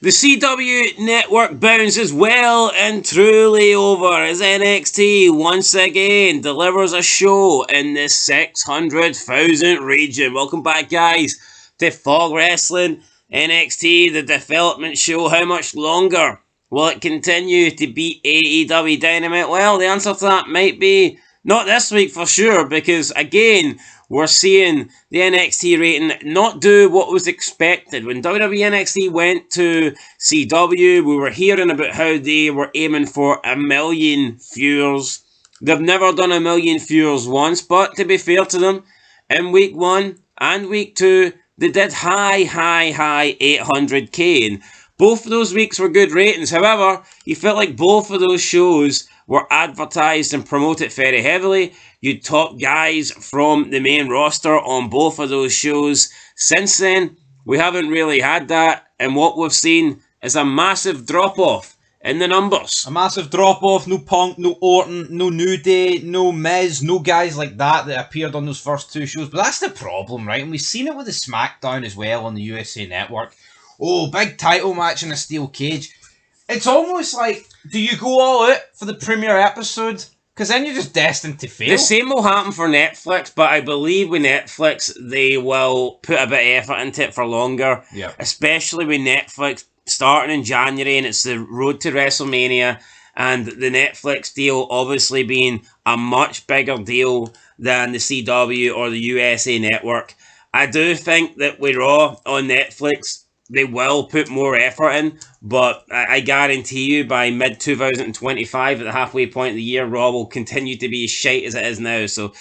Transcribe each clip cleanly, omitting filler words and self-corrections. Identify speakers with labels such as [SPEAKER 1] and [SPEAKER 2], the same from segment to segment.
[SPEAKER 1] The CW network bounce is well and truly over as NXT once again delivers a show in the 600,000 region. Welcome back, guys, to Fog Wrestling NXT, the development show. How much longer will it continue to beat AEW Dynamite? Well, the answer to that might be not this week for sure, because again, we're seeing the NXT rating not do what was expected. When WWE NXT went to CW, we were hearing about how they were aiming for 1 million viewers. They've never done 1 million viewers once, but to be fair to them, in week 1 and week 2, they did high 800k, and both of those weeks were good ratings. However, you felt like both of those shows were advertised and promoted very heavily. You top guys from the main roster on both of those shows. Since then, we haven't really had that, and what we've seen is a massive drop-off in the numbers.
[SPEAKER 2] A massive drop-off, no Punk, no Orton, no New Day, no Miz, no guys like that appeared on those first two shows. But that's the problem, right? And we've seen it with the SmackDown as well on the USA Network. Oh, big title match in a steel cage. It's almost like, do you go all out for the premiere episode? Because then you're just destined to fail.
[SPEAKER 1] The same will happen for Netflix, but I believe with Netflix, they will put a bit of effort into it for longer.
[SPEAKER 2] Yeah.
[SPEAKER 1] Especially with Netflix starting in January, and it's the road to WrestleMania, and the Netflix deal obviously being a much bigger deal than the CW or the USA Network. I do think that with Raw on Netflix, they will put more effort in, but I guarantee you by mid-2025, at the halfway point of the year, Raw will continue to be as shite as it is now, so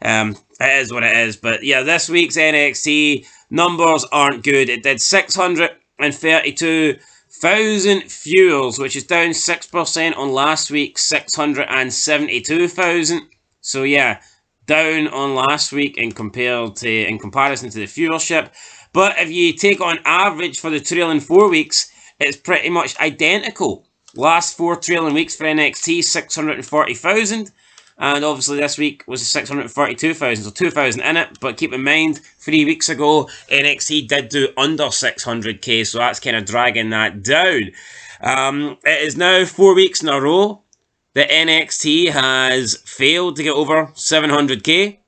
[SPEAKER 1] it is what it is. But yeah, this week's NXT numbers aren't good. It did 632,000 viewers, which is down 6% on last week's 672,000. So yeah, down on last week in comparison to the viewership. But if you take on average for the trailing 4 weeks, it's pretty much identical. Last 4 trailing weeks for NXT, 640,000. And obviously this week was 642,000, so 2,000 in it. But keep in mind, 3 weeks ago, NXT did do under 600k, so that's kind of dragging that down. It is now 4 weeks in a row that NXT has failed to get over 700k.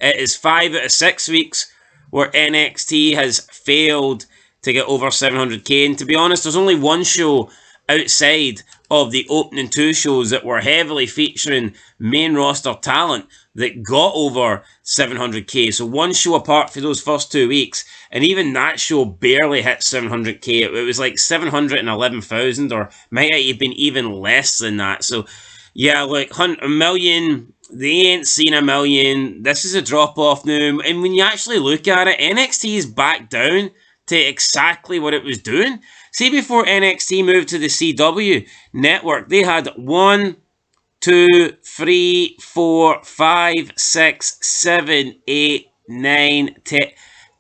[SPEAKER 1] It is 5 out of 6 weeks where NXT has failed to get over 700k. And to be honest, there's only one show outside of the opening 2 shows that were heavily featuring main roster talent that got over 700k. So one show apart for those first 2 weeks, and even that show barely hit 700k. It was like 711,000, or might have been even less than that. So yeah, like 1 million... They ain't seen 1 million. This is a drop-off now. And when you actually look at it, NXT is back down to exactly what it was doing. See, before NXT moved to the CW network, they had 1, 2, 3, 4, 5, 6, 7, 8, 9,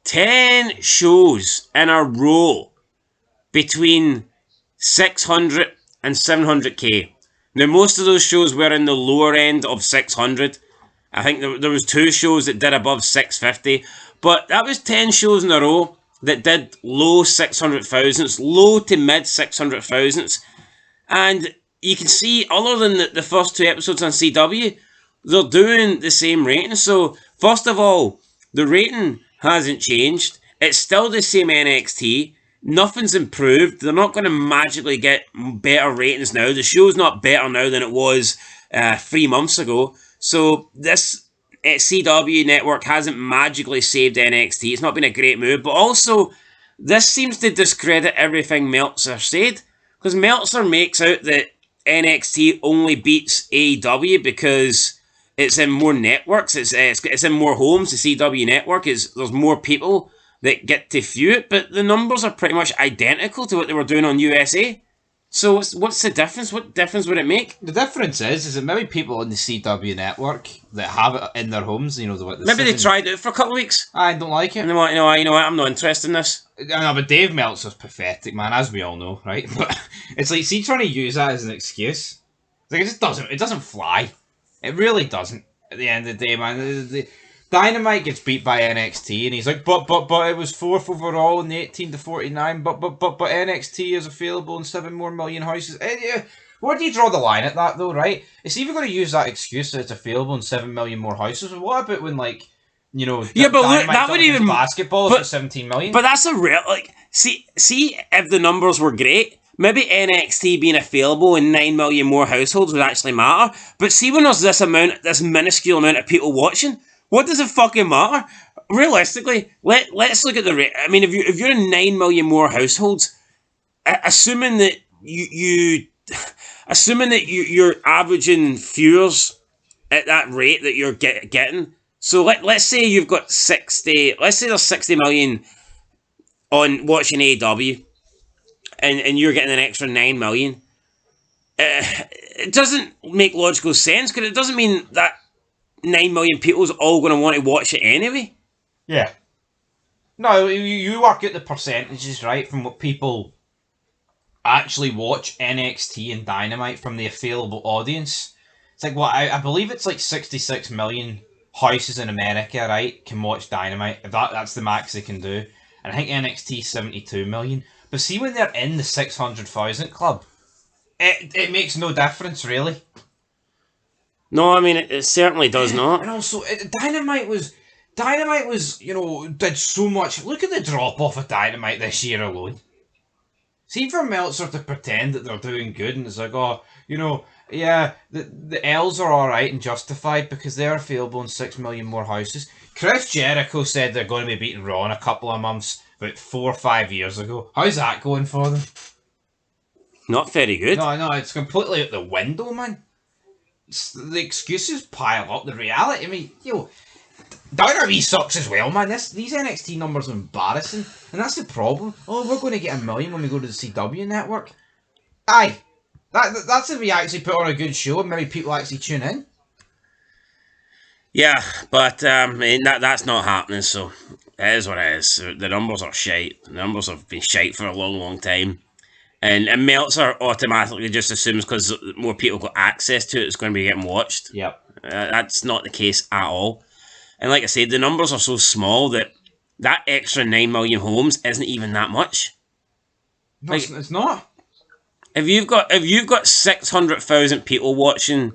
[SPEAKER 1] 10 shows in a row between 600 and 700k. Now, most of those shows were in the lower end of 600. I think there was 2 shows that did above 650. But that was 10 shows in a row that did low 600,000s, low to mid 600,000s. And you can see, other than the first 2 episodes on CW, they're doing the same rating. So, first of all, the rating hasn't changed. It's still the same NXT. Nothing's improved. They're not going to magically get better ratings now. The show's not better now than it was 3 months ago. So this CW network hasn't magically saved NXT. It's not been a great move. But also, this seems to discredit everything Meltzer said. Because Meltzer makes out that NXT only beats AEW because it's in more networks. It's in more homes. The CW network there's more people that get to view it, but the numbers are pretty much identical to what they were doing on USA. So what's the difference? What difference would it make?
[SPEAKER 2] The difference is that maybe people on the CW network that have it in their homes,
[SPEAKER 1] maybe they tried it for a couple of weeks.
[SPEAKER 2] I don't like it.
[SPEAKER 1] You know what? I'm not interested in this.
[SPEAKER 2] No, but Dave Meltzer's pathetic, man, as we all know, right? But it's like, see, trying to use that as an excuse. It's like, it doesn't fly. It really doesn't. At the end of the day, man, Dynamite gets beat by NXT, and he's like, but it was 4th overall in the 18 to 49, but NXT is available in 7 more million houses. Yeah. Where do you draw the line at that, though, right? It's either going to use that excuse that it's available in 7 million more houses, but what about when, like, you know,
[SPEAKER 1] yeah, but
[SPEAKER 2] Dynamite
[SPEAKER 1] look, that would even
[SPEAKER 2] basketball is for 17 million?
[SPEAKER 1] But that's a real, like, see if the numbers were great, maybe NXT being available in 9 million more households would actually matter. But see when there's this minuscule amount of people watching, what does it fucking matter? Realistically, let's look at the rate. I mean, if you're in 9 million more households, assuming that you're averaging viewers at that rate that you're getting. So let's say you've got 60. Let's say there's 60 million on watching AEW, and you're getting an extra 9 million. It doesn't make logical sense because it doesn't mean that 9 million people is all going to want to watch it anyway.
[SPEAKER 2] Yeah. No, you work out the percentages, right, from what people actually watch NXT and Dynamite from the available audience. It's like, I believe it's like 66 million houses in America, right, can watch Dynamite. That's the max they can do. And I think NXT 72 million. But see when they're in the 600,000 club, it makes no difference, really.
[SPEAKER 1] No, I mean, it certainly does not.
[SPEAKER 2] And also, Dynamite was, you know, did so much. Look at the drop-off of Dynamite this year alone. See, for Meltzer to pretend that they're doing good and it's like, oh, you know, yeah, the L's are alright and justified because they're available in 6 million more houses. Chris Jericho said they're going to be beating Raw in a couple of months, about 4 or 5 years ago. How's that going for them?
[SPEAKER 1] Not very good.
[SPEAKER 2] No, it's completely out the window, man. The excuses pile up. The reality, I mean, you know, WWE sucks as well, man. These NXT numbers are embarrassing, and that's the problem. Oh, we're going to get 1 million when we go to the CW network. Aye, that's if we actually put on a good show and maybe people actually tune in.
[SPEAKER 1] Yeah, but I mean, that's not happening, so it is what it is. The numbers are shite. The numbers have been shite for a long, long time. And Meltzer automatically just assumes because more people got access to it, it's going to be getting watched.
[SPEAKER 2] Yep.
[SPEAKER 1] That's not the case at all. And like I said, the numbers are so small that extra 9 million homes isn't even that much.
[SPEAKER 2] No, like, it's not.
[SPEAKER 1] If you've got 600,000 people watching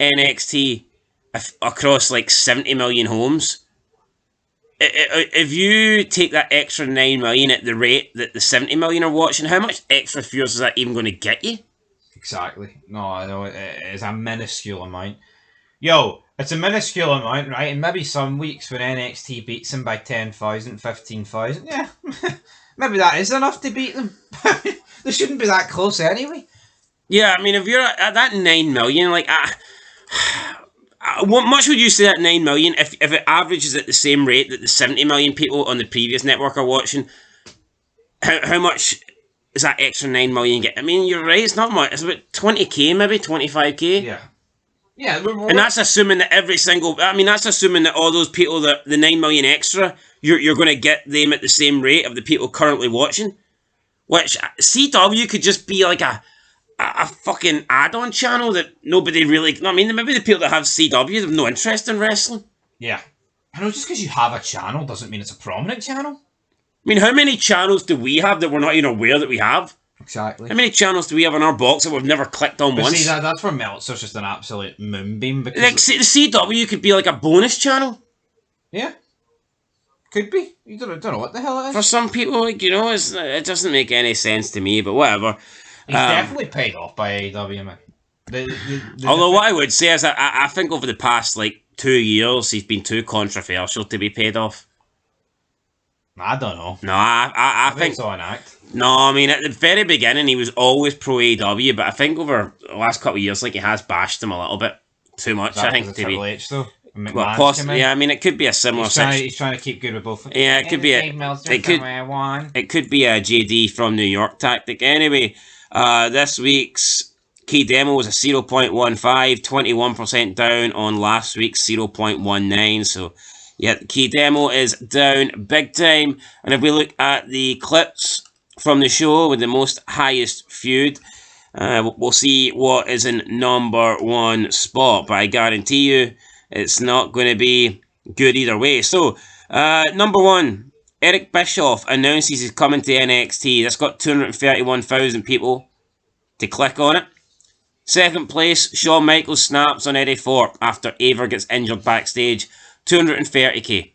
[SPEAKER 1] NXT across like 70 million homes, if you take that extra 9 million at the rate that the 70 million are watching, how much extra viewers is that even going to get you?
[SPEAKER 2] Exactly. No, I know it is a minuscule amount. Yo, it's a minuscule amount, right? And maybe some weeks when NXT beats them by 10,000, 15,000, yeah, maybe that is enough to beat them. They shouldn't be that close anyway.
[SPEAKER 1] Yeah, I mean, if you're at that 9 million, like, what much would you say that 9 million, if it averages at the same rate that the 70 million people on the previous network are watching, how much is that extra 9 million get? I mean, you're right, it's not much. It's about 20k, maybe 25k.
[SPEAKER 2] Yeah. Yeah,
[SPEAKER 1] and that's assuming that that's assuming that all those people, the 9 million extra, you're going to get them at the same rate of the people currently watching. Which, CW could just be like a fucking add-on channel that nobody really... I mean, maybe the people that have CW have no interest in wrestling.
[SPEAKER 2] Yeah. I know, just because you have a channel doesn't mean it's a prominent channel.
[SPEAKER 1] I mean, how many channels do we have that we're not even aware that we have?
[SPEAKER 2] Exactly.
[SPEAKER 1] How many channels do we have in our box that we've never clicked on once?
[SPEAKER 2] See, that's where Meltzer's just an absolute moonbeam. Because
[SPEAKER 1] like, the CW could be like a bonus channel.
[SPEAKER 2] Yeah. Could be. You don't know what the hell it is.
[SPEAKER 1] For some people, like, you know, it doesn't make any sense to me, but whatever.
[SPEAKER 2] He's definitely paid off by AEW, man.
[SPEAKER 1] Although what I would say is that I think over the past, like, 2 years, he's been too controversial to be paid off.
[SPEAKER 2] I don't know.
[SPEAKER 1] No, I think
[SPEAKER 2] it's on act.
[SPEAKER 1] No, I mean, at the very beginning, he was always pro AEW, but I think over the last couple of years, like, he has bashed him a little bit too much, I think, to
[SPEAKER 2] Triple H, though?
[SPEAKER 1] Well, possibly, yeah, I mean, it could be a similar...
[SPEAKER 2] He's trying to keep good with both.
[SPEAKER 1] Yeah, it could be it could be a JD from New York tactic. Anyway, this week's key demo was a 0.15, 21% down on last week's 0.19, so... Yeah, the key demo is down big time. And if we look at the clips from the show with the most highest viewed, we'll see what is in number one spot. But I guarantee you, it's not going to be good either way. So, number one, Eric Bischoff announces he's coming to NXT. That's got 231,000 people to click on it. Second place, Shawn Michaels snaps on Eddie Thorpe after Aver gets injured backstage. 230k.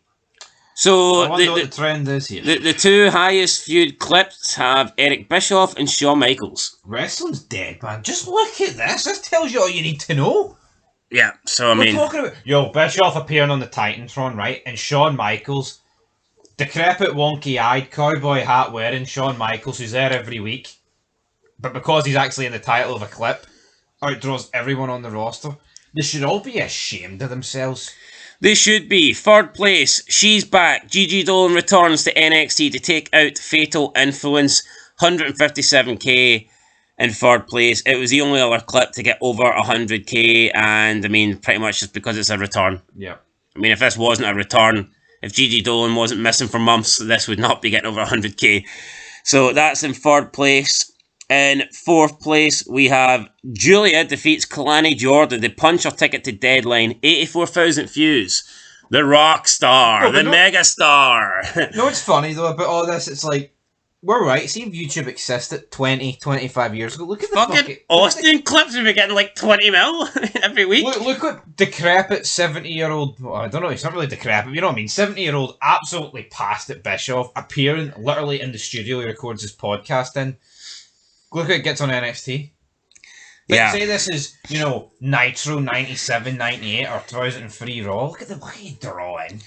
[SPEAKER 1] So
[SPEAKER 2] I wonder what the trend is here.
[SPEAKER 1] The two highest viewed clips have Eric Bischoff and Shawn Michaels.
[SPEAKER 2] Wrestling's dead, man. Just look at this. This tells you all you need to know.
[SPEAKER 1] Yeah, so
[SPEAKER 2] We're talking about Bischoff appearing on the Titantron, right? And Shawn Michaels, decrepit, wonky-eyed, cowboy hat wearing Shawn Michaels, who's there every week, but because he's actually in the title of a clip, outdraws everyone on the roster. They should all be ashamed of themselves.
[SPEAKER 1] They should be. Third place, She's Back. Gigi Dolan returns to NXT to take out Fatal Influence. 157k in third place. It was the only other clip to get over 100k, and I mean, pretty much just because it's a return.
[SPEAKER 2] Yeah.
[SPEAKER 1] I mean, if this wasn't a return, if Gigi Dolan wasn't missing for months, this would not be getting over 100k. So that's in third place. In fourth place, we have Julia defeats Kalani Jordan. The punch her ticket to Deadline. 84,000 views. The rock star. The mega star.
[SPEAKER 2] No, it's funny though about all this. It's like, we're right. See if YouTube existed 20, 25 years ago. Look at the
[SPEAKER 1] fucking Austin clips. We've been getting like 20 mil every week.
[SPEAKER 2] Look at decrepit 70-year-old. Well, I don't know. He's not really decrepit. You know what I mean? 70-year-old, absolutely past at Bischoff, appearing literally in the studio he records his podcast in. Look at it gets on NXT.
[SPEAKER 1] Yeah.
[SPEAKER 2] Say this is, Nitro 97, 98 or 2003 Raw. Look at the way drawing.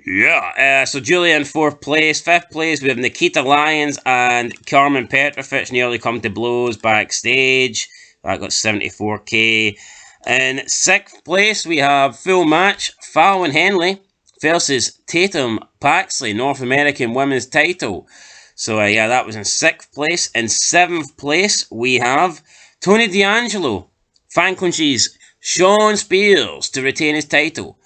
[SPEAKER 1] Yeah. So Julia in fourth place. Fifth place, we have Nikita Lyons and Carmen Petrovich nearly come to blows backstage. That got 74k. In sixth place, we have full match. Fallon Henley versus Tatum Paxley, North American Women's title. So, that was in sixth place. In seventh place, we have Tony D'Angelo vanquishes Shawn Spears to retain his title.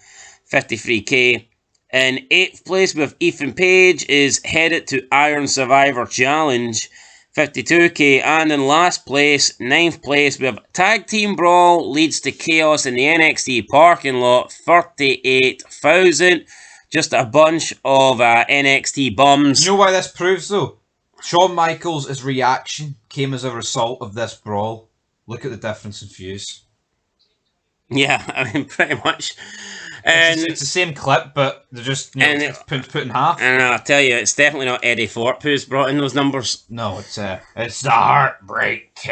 [SPEAKER 1] 53k. In eighth place, we have Ethan Page is headed to Iron Survivor Challenge. 52k. And in last place, ninth place, we have Tag Team Brawl leads to chaos in the NXT parking lot. 38,000. Just a bunch of NXT bums.
[SPEAKER 2] You know why this proves, though? Shawn Michaels' reaction came as a result of this brawl. Look at the difference in views.
[SPEAKER 1] Yeah, I mean, pretty much.
[SPEAKER 2] It's the same clip, but they're just put in half.
[SPEAKER 1] And I'll tell you, it's definitely not Eddie Thorpe who's brought in those numbers.
[SPEAKER 2] No, it's the Heartbreak.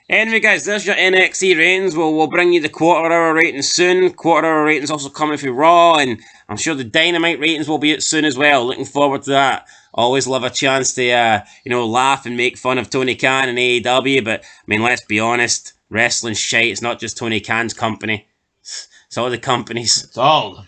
[SPEAKER 1] Anyway, guys, there's your NXT ratings. We'll bring you the quarter-hour ratings soon. Quarter-hour ratings also coming through Raw, and I'm sure the Dynamite ratings will be out soon as well. Looking forward to that. Always love a chance to, laugh and make fun of Tony Khan and AEW, but, I mean, let's be honest, wrestling's shite. It's not just Tony Khan's company. It's all the companies.
[SPEAKER 2] It's all